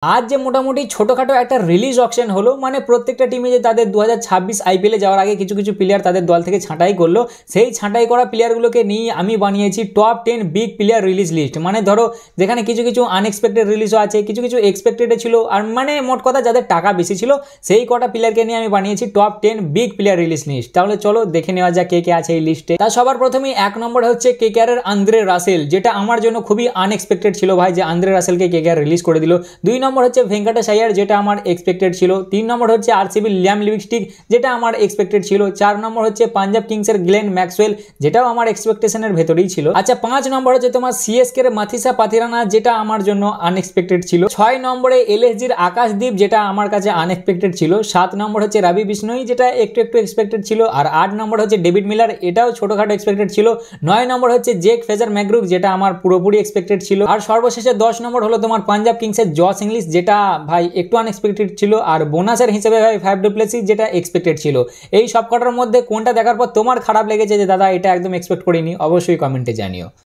আজ যে মোটামুটি ছোটখাটো একটা রিলিজ অকশন হলো, মানে প্রত্যেকটা টিমে যে তাদের 2026 আইপিএলে যাওয়ার আগে কিছু কিছু প্লেয়ার তাদের দল থেকে ছাঁটাই করলো, সেই ছাঁটাই করা প্লেয়ারগুলোকে নিয়ে আমি বানিয়েছি top 10 big player release list. মানে ধরো যেখানে কিছু কিছু আনএক্সপেক্টেড রিলিজও আছে, কিছু কিছু এক্সপেক্টেড ছিল, আর মানে মোট কথা যাদের টাকা বেশি ছিল সেই কটা প্লেয়ারকে নিয়ে আমি বানিয়েছি top 10 big player release list. তাহলে চলো দেখে নেওয়া যাক কে কে আছে এই লিস্টে। তার সবার প্রথমেই এক নম্বরে হচ্ছে কেকেআর এর আন্দ্রে রাসেল, যেটা আমার জন্য খুবই আনএক্সপেক্টেড ছিল ভাই, যে আন্দ্রে রাসেলকে কেকেআর রিলিজ করে দিল। 2 নম্বর হচ্ছে ভেঙ্কটেশ আয়ার, যেটা আমার এক্সপেক্টেড ছিল। 3 নম্বর হচ্ছে আরসিবি লিয়াম লিভিংস্টিন, যেটা আমার এক্সপেক্টেড ছিল। 4 নম্বর হচ্ছে পাঞ্জাব কিংসের গ্লেন ম্যাক্সওয়েল, যেটাও আমার এক্সপেকটেশনের ভেতরেই ছিল। আচ্ছা 5 নম্বর হচ্ছে তোমার সিএসকে এর মাথিসা পাথিরানা, যেটা আমার জন্য আনএক্সপেক্টেড ছিল। 6 নম্বরে এলএসজির আকাশদীপ, যেটা আমার কাছে আনএক্সপেক্টেড ছিল। 7 নম্বর হচ্ছে রবি বিষ্ণোই, যেটা একটু একটু এক্সপেক্টেড ছিল। আর 8 নম্বর হচ্ছে ডেভিড মিলার, এটাও ছোটখাটো এক্সপেক্টেড ছিল। 9 নম্বর হচ্ছে জেক ফ্রেজার ম্যাকগ্রুভ, যেটা আমার পুরোপুরি এক্সপেক্টেড ছিল। আর সর্বশেষে 10 নম্বর হলো তোমার পাঞ্জাব কিংসের জস ইংলিশ, যেটা ভাই একটু আনএক্সপেক্টেড ছিল। আর বোনাসের হিসেবে ভাই ফ্যাফ ডু প্লেসিস, যেটা এক্সপেক্টেড ছিল। এই সব কটার মধ্যে কোনটা দেখার পর তোমার খারাপ লেগেছে যে দাদা এটা একদম এক্সপেক্ট করিনি, অবশ্যই কমেন্টে জানিও।